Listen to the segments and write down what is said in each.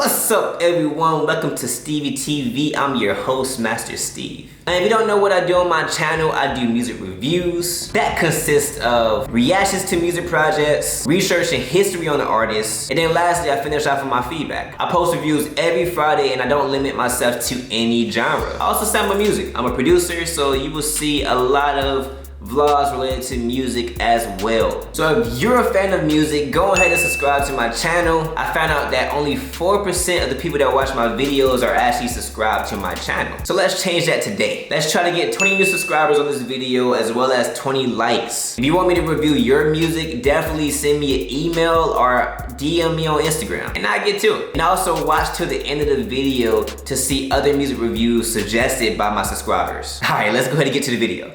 What's up everyone, welcome to StevieTV. I'm your host, Master Steve. And if you don't know what I do on my channel, I do music reviews. That consists of reactions to music projects, research and history on the artist, and then lastly I finish off with my feedback. I post reviews every Friday and I don't limit myself to any genre. I also sound my music. I'm a producer, so you will see a lot of vlogs related to music as well. So if you're a fan of music, go ahead and subscribe to my channel. I found out that only 4% of the people that watch my videos are actually subscribed to my channel. So let's change that today. Let's try to get 20 new subscribers on this video as well as 20 likes. If you want me to review your music, definitely send me an email or DM me on Instagram and I get to it. And also watch till the end of the video to see other music reviews suggested by my subscribers. All right, let's go ahead and get to the video.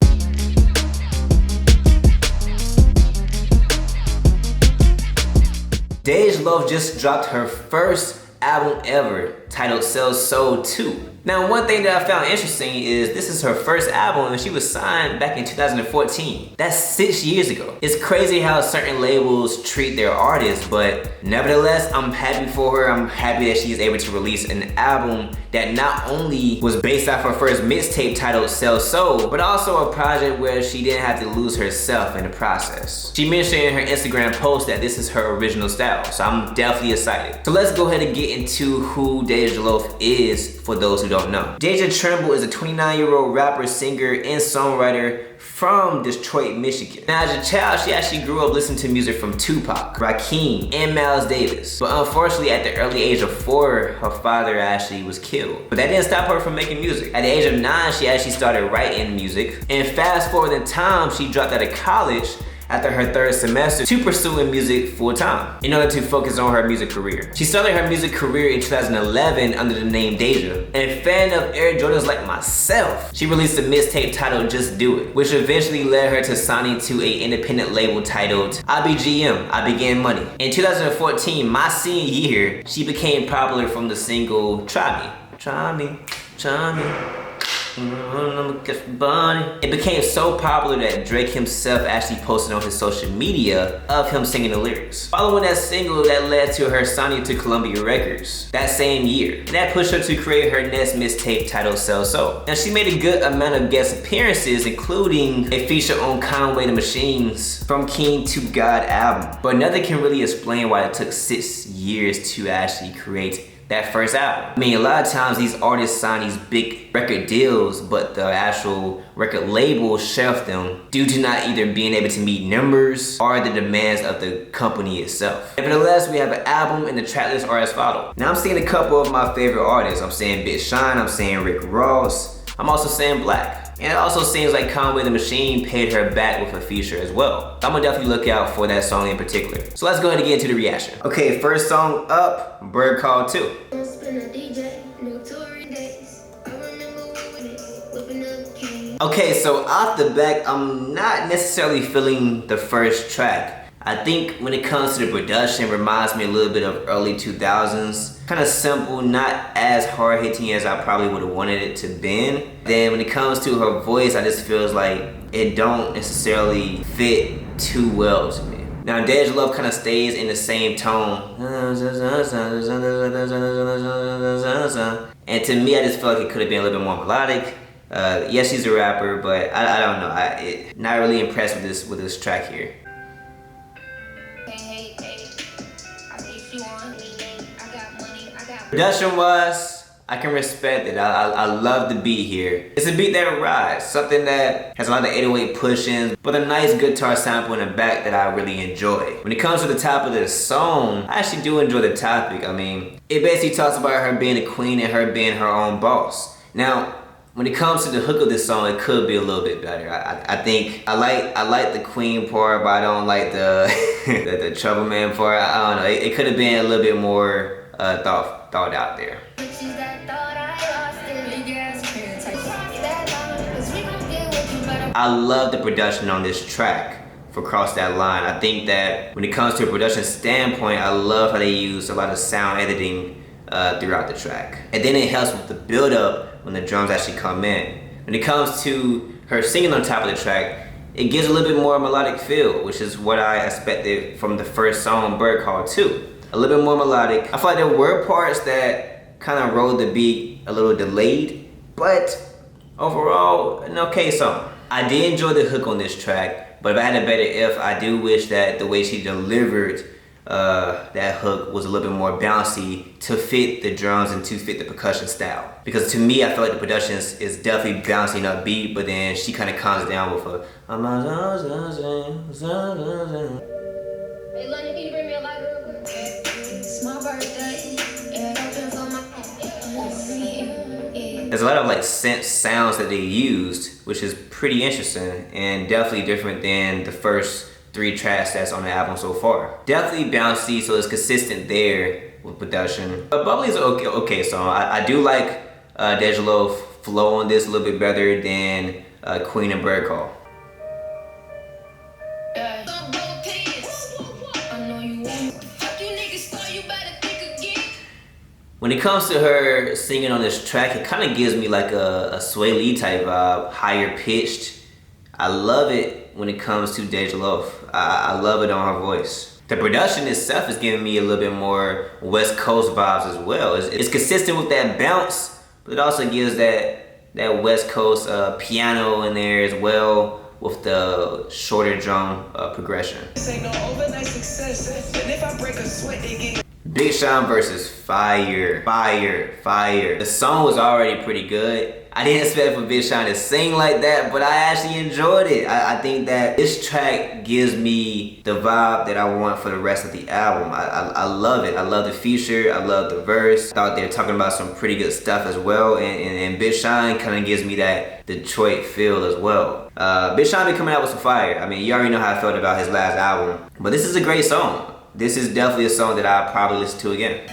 DeJ Loaf just dropped her first album ever, titled Sell Soul 2. Now, one thing that I found interesting is this is her first album and she was signed back in 2014. That's 6 years ago. It's crazy how certain labels treat their artists, but nevertheless, I'm happy for her. I'm happy that she's able to release an album that not only was based off her first mixtape titled Sell Soul, but also a project where she didn't have to lose herself in the process. She mentioned in her Instagram post that this is her original style, so I'm definitely excited. So let's go ahead and get into who DeJ Loaf is for those who don't know. Deja Trimble is a 29-year-old rapper, singer, and songwriter from Detroit, Michigan. Now, as a child, she actually grew up listening to music from Tupac, Rakim, and Miles Davis. But unfortunately, at the early age of 4, her father actually was killed. But that didn't stop her from making music. At the age of 9, she actually started writing music. And fast forward in time, she dropped out of college after her 3rd semester to pursuing music full-time in order to focus on her music career. She started her music career in 2011 under the name Deja. And a fan of Air Jordans like myself, she released a mixtape titled Just Do It, which eventually led her to signing to an independent label titled IBGM, I Began Money. In 2014, my senior year, she became popular from the single Try Me. Try me, try me. It became so popular that Drake himself actually posted on his social media of him singing the lyrics. Following that single, that led to her signing to Columbia Records that same year. And that pushed her to create her next mixtape titled Sell Soul. Now, she made a good amount of guest appearances, including a feature on Conway the Machine's From King to God album. But nothing can really explain why it took 6 years to actually create that first album. I mean, a lot of times these artists sign these big record deals, but the actual record label shelf them due to not either being able to meet numbers or the demands of the company itself. Nevertheless, we have an album and the track list are as follows. Now I'm seeing a couple of my favorite artists. I'm saying Big Sean, I'm saying Rick Ross, I'm also saying Black. And it also seems like Conway the Machine paid her back with a feature as well. I'm gonna definitely look out for that song in particular. So let's go ahead and get into the reaction. Okay, first song up, Bird Call 2. Okay, so off the back, I'm not necessarily feeling the first track. I think when it comes to the production, it reminds me a little bit of early 2000s. Kind of simple, not as hard hitting as I probably would have wanted it to be. Then when it comes to her voice, I just feels like it don't necessarily fit too well to me. Now DeJ Loaf kind of stays in the same tone. And to me, I just felt like it could have been a little bit more melodic. Yes, she's a rapper, but I don't know. Not really impressed with this track here. Production wise, I can respect it. I love the beat here. It's a beat that rides, something that has a lot of 808 push-ins, but a nice guitar sample in the back that I really enjoy. When it comes to the top of the song, I actually do enjoy the topic. I mean, it basically talks about her being a queen and her being her own boss. Now, when it comes to the hook of this song, it could be a little bit better. I think I like the queen part, but I don't like the the trouble man part. I don't know. It could have been a little bit more thought out there. I love the production on this track for Cross That Line. I think that when it comes to a production standpoint, I love how they use a lot of sound editing throughout the track. And then it helps with the build up when the drums actually come in. When it comes to her singing on top of the track, it gives a little bit more melodic feel, which is what I expected from the first song, Bird Call 2. a little bit more melodic. I feel like there were parts that kind of rolled the beat a little delayed, but overall, an okay song. I did enjoy the hook on this track, but if I had a better if, I do wish that the way she delivered that hook was a little bit more bouncy to fit the drums and to fit the percussion style. Because to me, I feel like the production is definitely bouncy and upbeat, but then she kind of calms down with a Hey, London, can you bring me a lighter real quick? It's my birthday. There's a lot of like synth sounds that they used, which is pretty interesting and definitely different than the first 3 tracks that's on the album so far. Definitely bouncy, so it's consistent there with production. But Bubbly's an okay song. I do like DeJ Loaf flow on this a little bit better than Queen and Bird Call. When it comes to her singing on this track, it kind of gives me like a Sway Lee type vibe, higher pitched. I love it when it comes to DeJ Loaf. I love it on her voice. The production itself is giving me a little bit more West Coast vibes as well. It's consistent with that bounce, but it also gives that West Coast piano in there as well with the shorter drum progression. Big Sean versus Fire. The song was already pretty good. I didn't expect for Big Sean to sing like that, but I actually enjoyed it. I think that this track gives me the vibe that I want for the rest of the album. I love it. I love the feature. I love the verse. I thought they were talking about some pretty good stuff as well. And Big Sean kind of gives me that Detroit feel as well. Big Sean been coming out with some fire. I mean, you already know how I felt about his last album. But this is a great song. This is definitely a song that I'll probably listen to again.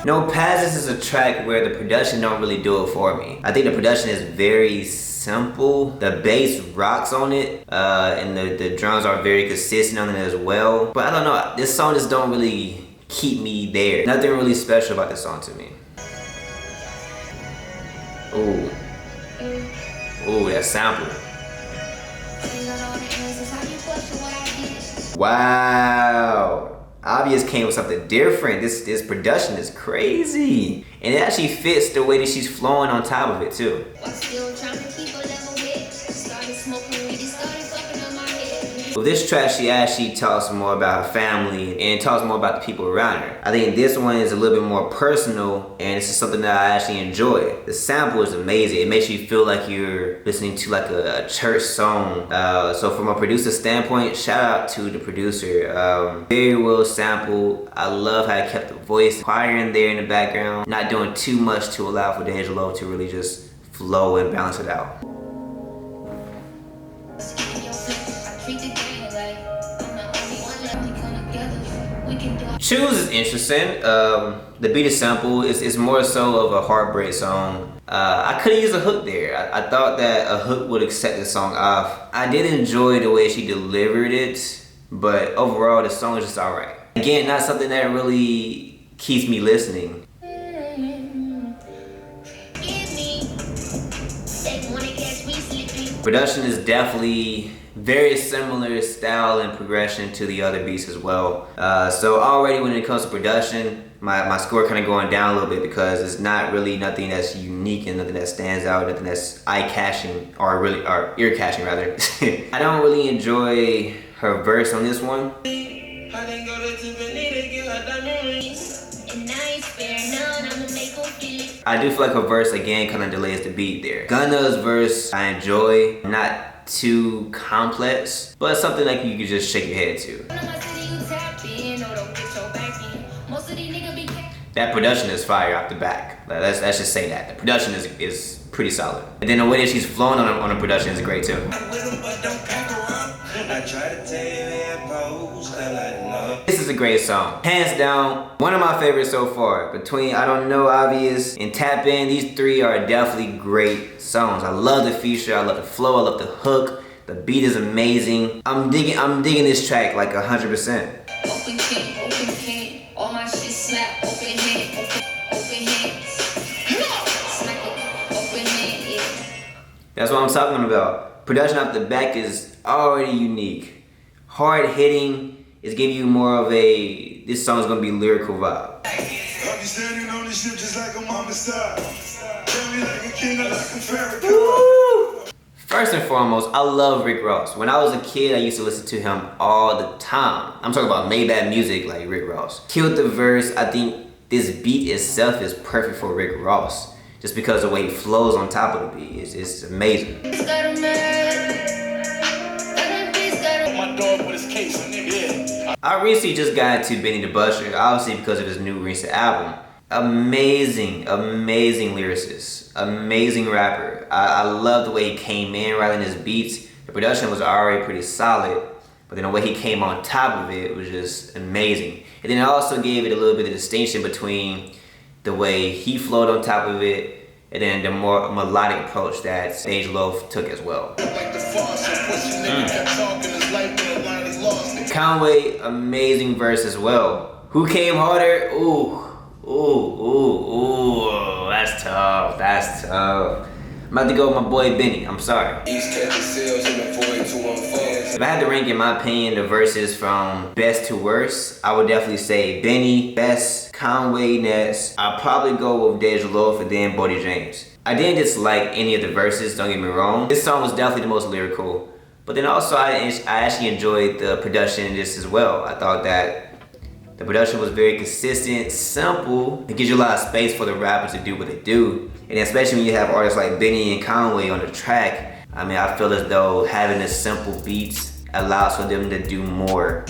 No Passes is a track where the production don't really do it for me. I think the production is very simple. The bass rocks on it, and the drums are very consistent on it as well. But I don't know, this song just don't really keep me there. Nothing really special about this song to me. Ooh. Ooh, that sample. Wow. Obvious came with something different. This production is crazy. And it actually fits the way that she's flowing on top of it too. With this track, she actually talks more about her family and talks more about the people around her. I think this one is a little bit more personal, and this is something that I actually enjoy. The sample is amazing. It makes you feel like you're listening to like a church song. So from a producer standpoint, shout out to the producer. Very well sampled. I love how it kept the voice choir in there in the background, not doing too much to allow for DeJ Loaf to really just flow and balance it out. Choose is interesting. The beat is simple. It's more so of a heartbreak song. I could have used a hook there. I thought that a hook would have set the song off. I did enjoy the way she delivered it, but overall the song is just alright. Again, not something that really keeps me listening. Production is definitely very similar style and progression to the other beats as well. So already when it comes to production, my score kind of going down a little bit because it's not really nothing that's unique and nothing that stands out, nothing that's eye-catching or ear-catching rather. I don't really enjoy her verse on this one. I do feel like her verse again kind of delays the beat there. Gunna's verse I enjoy, not too complex, but something like you could just shake your head to. That production is fire off the back. Let's just say that. The production is pretty solid. And then the way that she's flowing on the production is great too. This is a great song. Hands down, one of my favorites so far. Between I Don't Know, Obvious, and Tap In, these three are definitely great songs. I love the feature, I love the flow, I love the hook. The beat is amazing. I'm digging this track like 100%. Open can, all my shit slap, open hand, open hands. Smack it, open hand, yeah. That's what I'm talking about. Production off the back is already unique. hard hitting. It's giving you more of a, this song's gonna be lyrical vibe. I'll be standing on the ship just like a mama star. Tell me like a king or like a fairy. First and foremost, I love Rick Ross. When I was a kid, I used to listen to him all the time. I'm talking about Maybach music like Rick Ross. Killed the verse. I think this beat itself is perfect for Rick Ross. Just because of the way he flows on top of the beat. It's amazing. My dog with his case, nigga. I recently just got into Benny the Butcher, obviously because of his new recent album. Amazing lyricist, amazing rapper. I love the way he came in writing his beats. The production was already pretty solid, but then the way he came on top of it was just amazing. And then it also gave it a little bit of distinction between the way he flowed on top of it and then the more melodic approach that DeJ Loaf took as well. Conway, amazing verse as well. Who came harder? Ooh, that's tough, that's tough. I'm about to go with my boy Benny, I'm sorry. If I had to rank, in my opinion, the verses from best to worst, I would definitely say Benny best, Conway next. I'll probably go with DeJ Loaf and then Boldy James. I didn't dislike any of the verses, don't get me wrong. This song was definitely the most lyrical. But then also I actually enjoyed the production in this as well. I thought that the production was very consistent, simple. It gives you a lot of space for the rappers to do what they do. And especially when you have artists like Benny and Conway on the track, I mean, I feel as though having the simple beats allows for them to do more.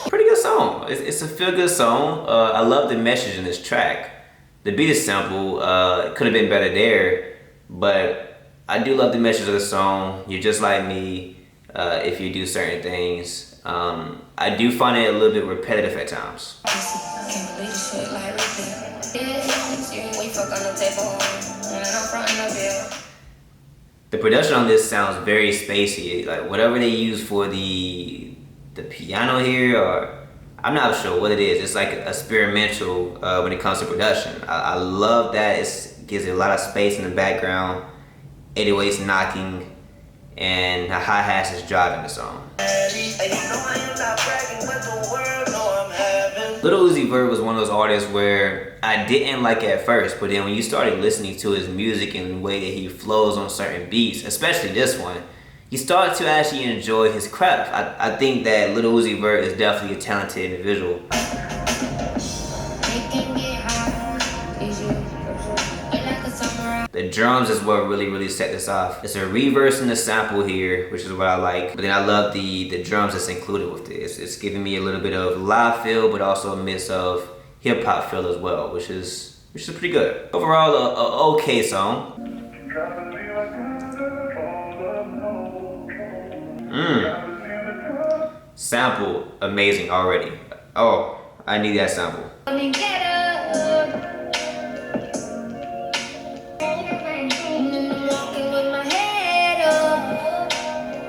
Pretty good song. It's a feel-good song. I love the message in this track. The beat is simple. It could have been better there, but I do love the message of the song. You're just like me if you do certain things. I do find it a little bit repetitive at times. The production on this sounds very spacey. Like whatever they use for the piano here, or I'm not sure what it is. It's like experimental when it comes to production. I love that. It gives it a lot of space in the background. 808s knocking, and the hi-hats is driving the song. Lil Uzi Vert was one of those artists where I didn't like at first, but then when you started listening to his music and the way that he flows on certain beats, especially this one, you start to actually enjoy his craft. I think that Lil Uzi Vert is definitely a talented individual. The drums is what really set this off. It's a reverse in the sample here, which is what I like. But then I love the drums that's included with this. It's giving me a little bit of live feel, but also a mix of hip hop feel as well, which is pretty good. Overall, a okay song. Sample, amazing already. Oh, I need that sample.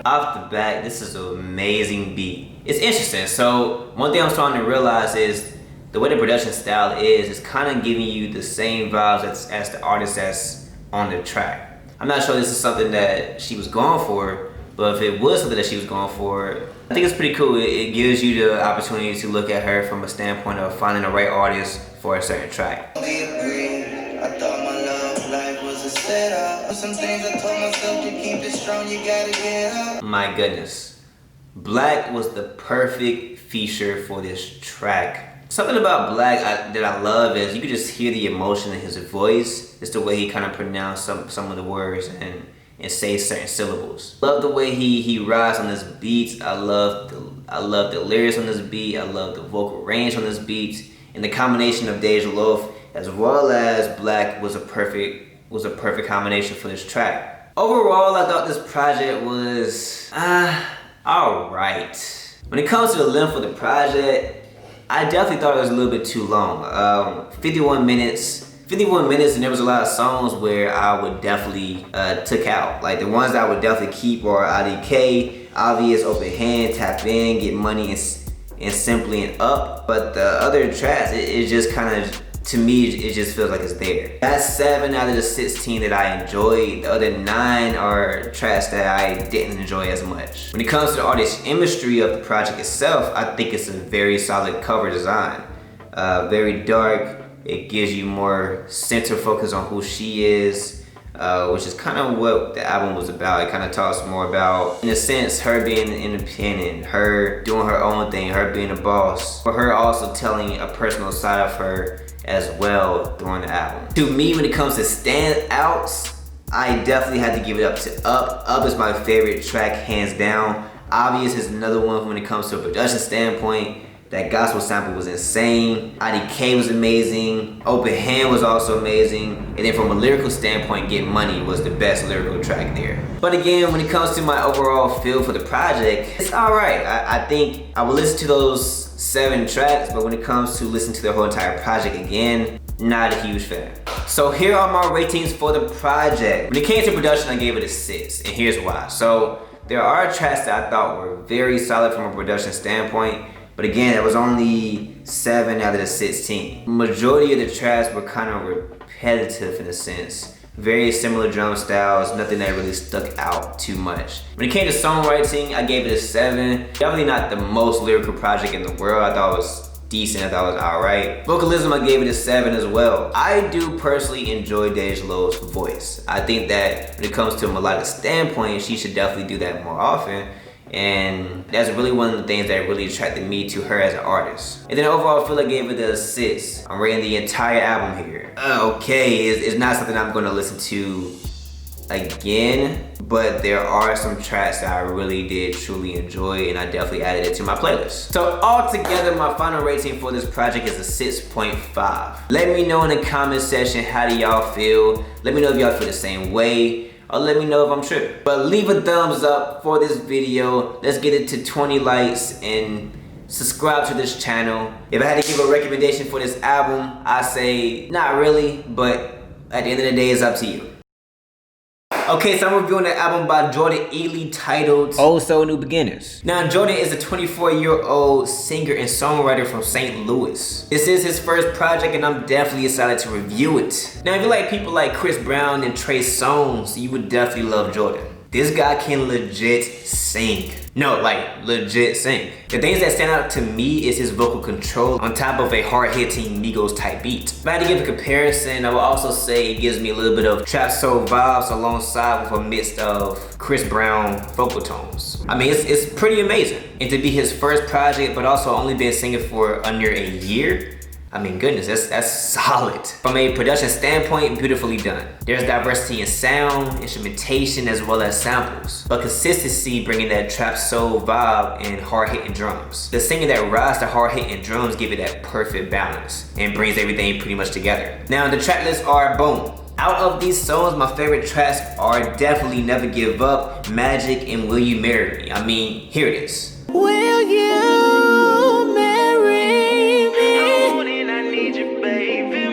Off the bat, this is an amazing beat. It's interesting. So one thing I'm starting to realize is the way the production style is kind of giving you the same vibes as the artist that's on the track. I'm not sure this is something that she was going for, but if it was something that she was going for, I think it's pretty cool. It gives you the opportunity to look at her from a standpoint of finding the right artist for a certain track. Some things I told myself to keep it strong, you gotta get up. My goodness. Black was the perfect feature for this track. Something about Black that I love is you can just hear the emotion in his voice. It's the way he kind of pronounced some of the words and say certain syllables. Love the way he rides on this beat. I love the lyrics on this beat. I love the vocal range on this beat. And the combination of DeJ Loaf as well as Black was a perfect combination for this track. Overall, I thought this project was alright. When it comes to the length of the project, I definitely thought it was a little bit too long. 51 minutes, and there was a lot of songs where I would definitely took out. Like the ones that I would definitely keep are IDK, Obvious, Open Hand, Tap In, Get Money, and Simply and Up. But the other tracks, it just kind of to me, it just feels like it's there. That's 7 out of the 16 that I enjoyed. The other 9 are tracks that I didn't enjoy as much. When it comes to the artist imagery of the project itself, I think it's a very solid cover design. Very dark. It gives you more center focus on who she is, which is kind of what the album was about. It kind of talks more about, in a sense, her being independent, her doing her own thing, her being a boss, but her also telling a personal side of her as well during the album. To me, when it comes to standouts, I definitely had to give it up to Up. Up is my favorite track, hands down. Obvious is another one when it comes to a production standpoint. That gospel sample was insane. IDK was amazing. Open Hand was also amazing. And then from a lyrical standpoint, Get Money was the best lyrical track there. But again, when it comes to my overall feel for the project, it's alright. I think I will listen to those 7 tracks, but when it comes to listening to the whole entire project again, not a huge fan. So here are my ratings for the project. When it came to production, I gave it a 6, and here's why. So there are tracks that I thought were very solid from a production standpoint, but again, it was only 7 out of the 16. Majority of the tracks were kind of repetitive in a sense. Very similar drum styles, nothing that really stuck out too much. When it came to songwriting, I gave it a 7. Definitely not the most lyrical project in the world. I thought it was decent, I thought it was alright. Vocalism, I gave it a 7 as well. I do personally enjoy DeJ Loaf's voice. I think that when it comes to a melodic standpoint, she should definitely do that more often. And that's really one of the things that really attracted me to her as an artist. And then overall, I feel like I gave it a 6. I'm rating the entire album here. Okay, it's not something I'm gonna listen to again, but there are some tracks that I really did truly enjoy, and I definitely added it to my playlist. So altogether, my final rating for this project is a 6.5. Let me know in the comment section, how do y'all feel? Let me know if y'all feel the same way, or let me know if I'm tripping. But leave a thumbs up for this video. Let's get it to 20 likes and subscribe to this channel. If I had to give a recommendation for this album, I say not really, but at the end of the day, it's up to you. Okay, so I'm reviewing the album by Jordan Ely titled Old Soul New Beginners. Now, Jordan is a 24-year-old singer and songwriter from St. Louis. This is his first project, and I'm definitely excited to review it. Now, if you like people like Chris Brown and Trey Songz, you would definitely love Jordan. This guy can legit sing. No, like legit sing. The things that stand out to me is his vocal control on top of a hard-hitting Migos type beat. If I had to give a comparison, I would also say it gives me a little bit of trap soul vibes alongside with a mix of Chris Brown vocal tones. I mean, it's pretty amazing. And to be his first project, but also only been singing for under a year, I mean, goodness, that's solid. From a production standpoint, beautifully done. There's diversity in sound, instrumentation, as well as samples, but consistency bringing that trap soul vibe and hard-hitting drums. The singing that rides to hard-hitting drums give it that perfect balance and brings everything pretty much together. Now, the track lists are boom. Out of these songs, my favorite tracks are definitely Never Give Up, Magic, and Will You Marry Me? I mean, here it is. Will you marry me? Will you marry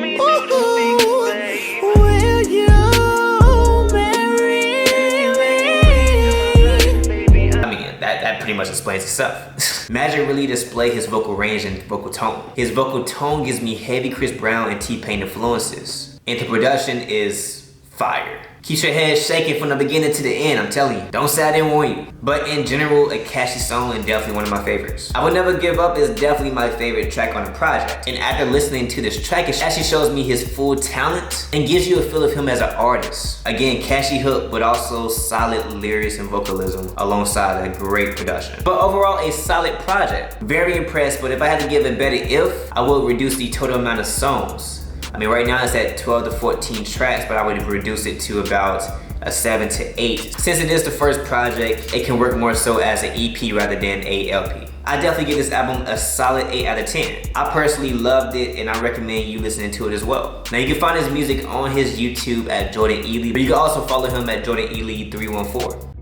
me? I mean, that pretty much explains itself. Magic really displays his vocal range and vocal tone. His vocal tone gives me heavy Chris Brown and T-Pain influences. And the production is fire. Keeps your head shaking from the beginning to the end, I'm telling you. Don't say I didn't warn you. But in general, a catchy song and definitely one of my favorites. I Would Never Give Up is definitely my favorite track on the project. And after listening to this track, it actually shows me his full talent and gives you a feel of him as an artist. Again, catchy hook, but also solid lyrics and vocalism alongside a great production. But overall, a solid project. Very impressed, but if I had to give a better if, I would reduce the total amount of songs. I mean, right now it's at 12 to 14 tracks, but I would reduce it to about a 7 to 8. Since it is the first project, it can work more so as an EP rather than a LP. I definitely give this album a solid 8 out of 10. I personally loved it, and I recommend you listening to it as well. Now, you can find his music on his YouTube at Jordan Ely, but you can also follow him at Jordan Ely 314.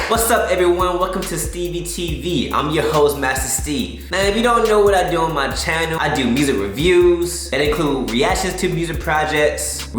What's up everyone, welcome to StevieTV. I'm your host, Master Steve. Now if you don't know what I do on my channel, I do music reviews that include reactions to music projects,